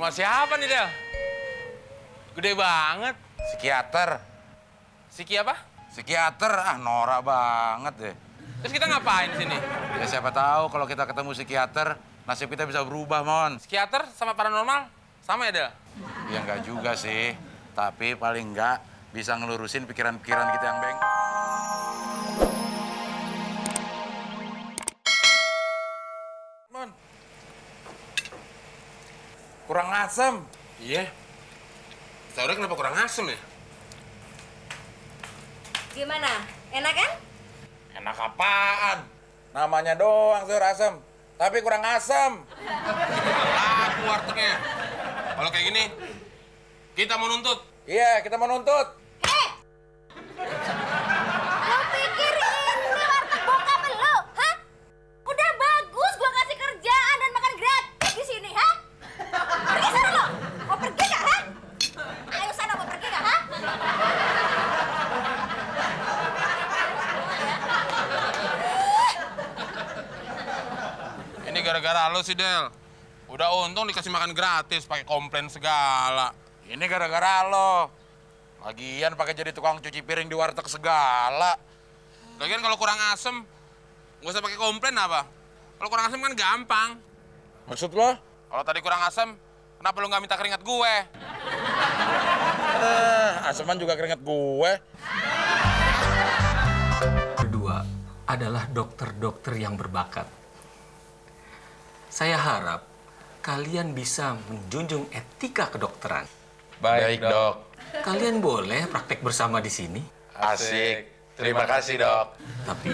Rumah siapa nih, Del? Gede banget. Psikiater. Siki apa? Psikiater, norak banget deh. Terus kita ngapain sini? Ya siapa tahu kalau kita ketemu psikiater, nasib kita bisa berubah, Mon. Psikiater sama paranormal? Sama ya, Del? Ya enggak juga sih, tapi paling enggak bisa ngelurusin pikiran-pikiran kita yang beng. Mon. Kurang asem. Iya. Saudara kenapa kurang asem ya? Gimana? Enak kan? Enak apaan? Namanya doang sayur asem, tapi kurang asem. Laku wartegnya. Kalau kayak gini, kita mau nuntut. Iya, kita mau nuntut. Lo pikir ini warteg bokap lo? Hah? Udah bagus gua kasih kerjaan dan makan gratis di sini, ha? Pergi sana lo. Mau pergi nggak, ha? Ayo sana, mau pergi nggak, ha? Ini gara-gara lo sih, Del. Udah untung dikasih makan gratis, pakai komplain segala. Ini gara-gara lo. Lagian pakai jadi tukang cuci piring di warteg segala. Lagian kalau kurang asem, nggak usah pakai komplain apa. Kalau kurang asem kan gampang. Maksud lo? Kalau tadi kurang asem, kenapa lo nggak minta keringat gue? Aseman juga keringet gue. Kedua adalah dokter-dokter yang berbakat. Saya harap kalian bisa menjunjung etika kedokteran. Baik, Dok. Kalian boleh praktek bersama di sini, Asik. Terima kasih, Dok. tapi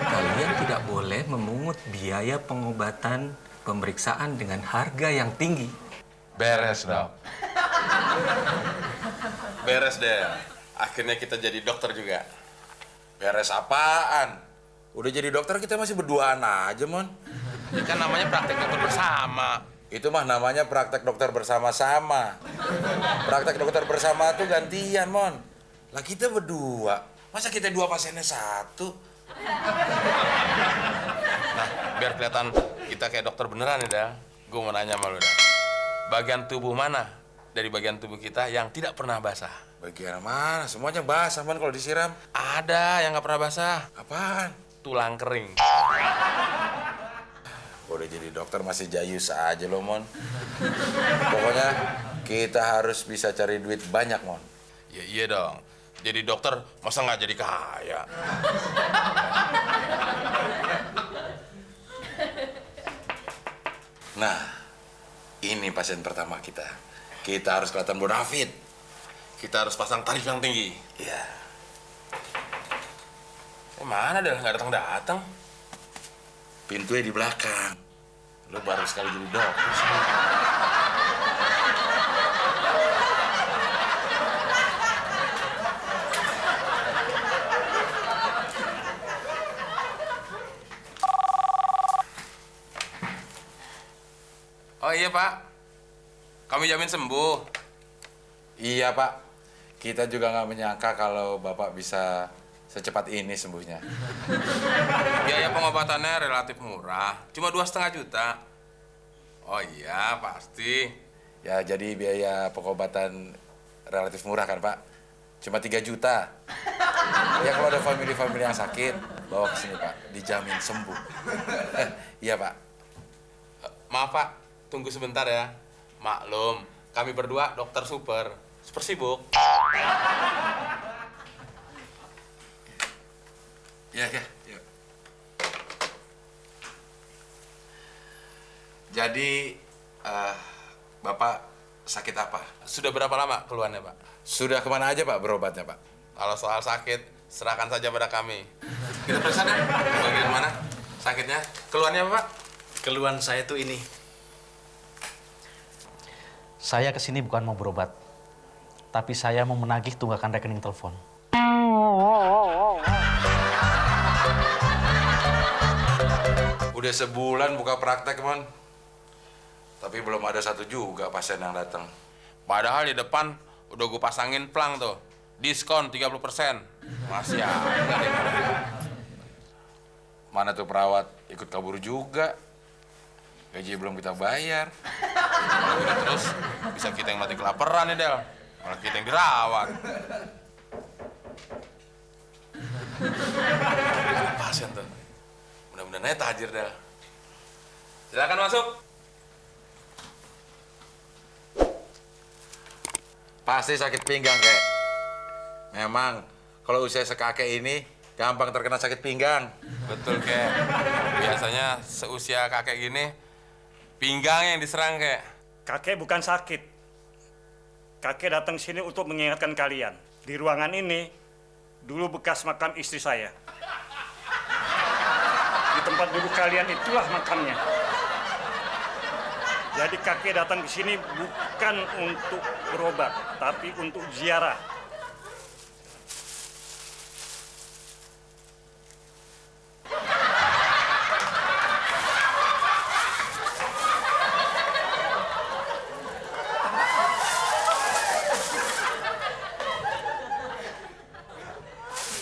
kalian tidak boleh memungut biaya pengobatan pemeriksaan dengan harga yang tinggi. Beres, Dok. Beres deh. Akhirnya kita jadi dokter juga. Beres apaan? Udah jadi dokter kita masih berduaan aja, Mon. Ini kan namanya praktek dokter bersama. Itu mah namanya praktek dokter bersama-sama. Praktek dokter bersama tuh gantian, Mon. Lah kita berdua. Masa kita dua pasiennya satu? Nah, biar kelihatan kita kayak dokter beneran nih, Del. Gue mau nanya sama lu, Del. Bagian tubuh mana dari bagian tubuh kita yang tidak pernah basah? Bagian mana? Semuanya basah, Mon, kalau disiram. Ada yang nggak pernah basah. Apaan? Tulang kering. Udah jadi dokter masih jayus aja lo, Mon. Pokoknya kita harus bisa cari duit banyak, Mon. Ya iya dong. Jadi dokter masa nggak jadi kaya? Nah, ini pasien pertama kita. Kita harus kelihatan bonafit. Kita harus pasang tarif yang tinggi. Iya. Mana Del? Nggak datang-datang. Pintunya di belakang. Lo baru sekali jadi dokter sih. Oh iya Pak. Kami jamin sembuh. Iya, Pak. Kita juga nggak menyangka kalau Bapak bisa secepat ini sembuhnya. Biaya pengobatannya relatif murah. Cuma 2,5 juta. Oh iya, pasti. Ya, jadi biaya pengobatan relatif murah kan, Pak? Cuma 3 juta. Ya, kalau ada famili-famili yang sakit, bawa ke sini, Pak. Dijamin sembuh. Iya, Pak. Maaf Pak, tunggu sebentar ya. Maklum, kami berdua dokter super sibuk. Ya, ya. Yuk. Jadi, Bapak sakit apa? Sudah berapa lama keluhannya Pak? Sudah kemana aja, Pak, berobatnya, Pak? Kalau soal sakit, serahkan saja pada kami. Kita periksa deh, bagian mana sakitnya. Keluhannya apa Pak? Keluhan saya tuh ini. Saya kesini bukan mau berobat, tapi saya mau menagih tunggakan rekening telepon. Udah sebulan buka praktek, Mon. Tapi belum ada satu juga pasien yang datang. Padahal di depan udah gue pasangin plang tuh. Diskon 30%. Masih ada deh. Mana tuh perawat ikut kabur juga. Gaji belum kita bayar. Kalau gini terus, bisa kita yang mati kelaparan nih, Del. Malah kita yang dirawat. Pasien tuh. Mudah-mudahan aja tajir, Del. Silakan masuk. Pasti sakit pinggang, kek. Memang, kalau usia sekakek ini, gampang terkena sakit pinggang. Betul, Kek. Biasanya seusia kakek gini, pinggang yang diserang, Kek. Kakek bukan sakit. Kakek datang sini untuk mengingatkan kalian. Di ruangan ini, dulu bekas makam istri saya. Di tempat duduk kalian itulah makamnya. Jadi kakek datang ke sini bukan untuk berobat, tapi untuk ziarah.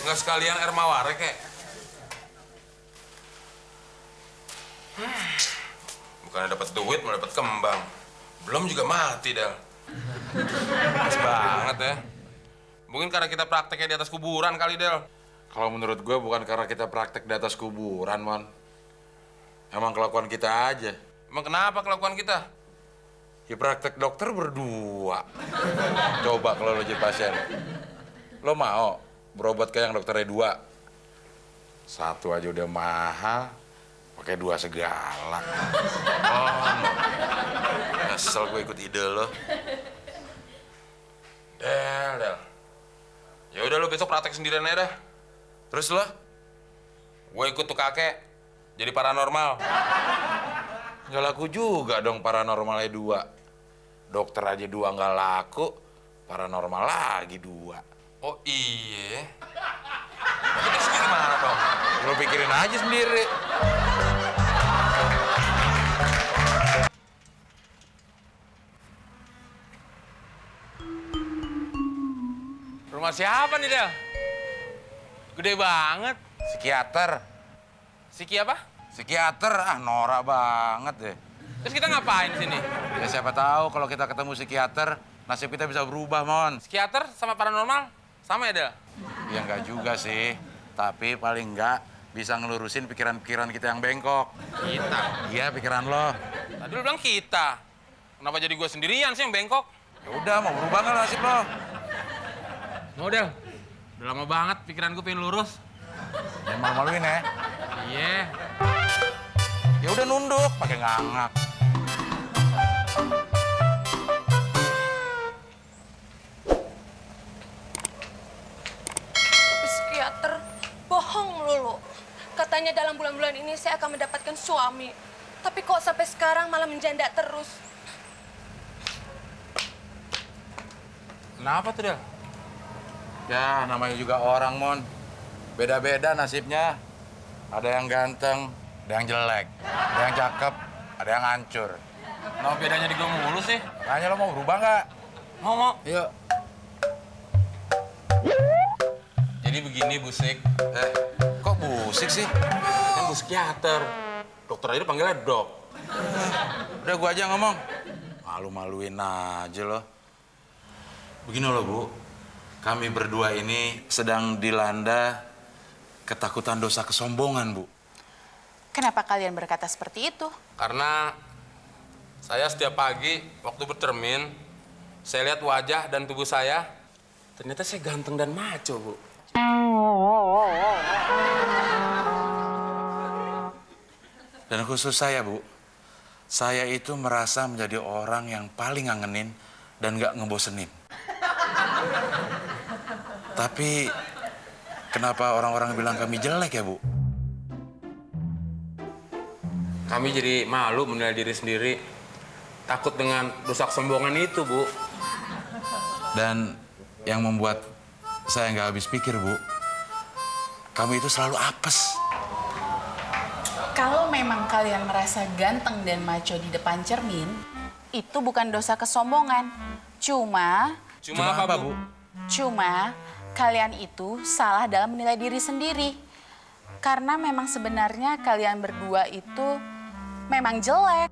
Nggak sekalian air mawar, Kek. Bukannya dapat duit, malah dapat kembang. Belum juga mati, Del. Pas banget ya. Mungkin karena kita prakteknya di atas kuburan kali, Del. Kalau menurut gue bukan karena kita praktek di atas kuburan, Mon. Emang kelakuan kita aja. Emang kenapa kelakuan kita? Ya praktek dokter berdua. Coba kalau lo jadi pasien. Lo mau berobat kayak yang dokternya 2? 1 aja udah mahal, pakai 2 segala. Oh, Nyesel gue ikut ide lo. Del. Ya udah lu besok praktek sendirian aja dah. Terus lo? Gue ikut tuh kakek jadi paranormal. Nggak laku juga dong paranormalnya 2. Dokter aja 2 nggak laku, paranormal lagi 2. Oh iya. Tapi terus gimana dong? Lo pikirin aja sendiri. Rumah siapa nih, Del? Gede banget. Psikiater. Siki apa? Psikiater, norak banget deh. Terus kita ngapain di sini? Ya siapa tahu kalau kita ketemu psikiater, nasib kita bisa berubah, Mon. Psikiater sama paranormal sama ya, Del? Ya enggak juga sih, tapi paling enggak bisa ngelurusin pikiran-pikiran kita yang bengkok. Kita. Iya, pikiran lo. Tadi lu bilang kita. Kenapa jadi gue sendirian sih yang bengkok? Ya udah, mau berubah nggak nasib lo? Mau, Del. Udah lama banget pikiran gue pengen lurus. Jangan malu-maluin ya. Iya. Ya udah nunduk, pakai ngangak. Psikiater, bohong lulu. Katanya dalam bulan-bulan ini saya akan mendapatkan suami. Tapi kok sampai sekarang malah menjanda terus. Kenapa tuh, Del? Ya, namanya juga orang, Mon. Beda-beda nasibnya. Ada yang ganteng, ada yang jelek, ada yang cakep, ada yang hancur. Kenapa bedanya di gue mulu sih? Makanya lo mau berubah nggak? Mau. Yuk. Jadi begini, Bu Sik. Kok busik sih? Kan Bu psikiater. Dokter aja panggilnya dok. Udah gua aja ngomong. Malu-maluin aja lo. Begini loh, Bu. Kami berdua ini sedang dilanda ketakutan dosa kesombongan, Bu. Kenapa kalian berkata seperti itu? Karena saya setiap pagi waktu bercermin, saya lihat wajah dan tubuh saya, ternyata saya ganteng dan maco, Bu. Dan khusus saya, Bu. Saya itu merasa menjadi orang yang paling ngangenin dan gak ngebosenin. Tapi kenapa orang-orang bilang kami jelek ya, Bu? Kami jadi malu menilai diri sendiri. Takut dengan dosa kesombongan itu, Bu. Dan yang membuat saya nggak habis pikir, Bu, kami itu selalu apes. Kalau memang kalian merasa ganteng dan maco di depan cermin, itu bukan dosa kesombongan. Cuma apa, Bu? Cuma kalian itu salah dalam menilai diri sendiri. Karena memang sebenarnya kalian berdua itu memang jelek.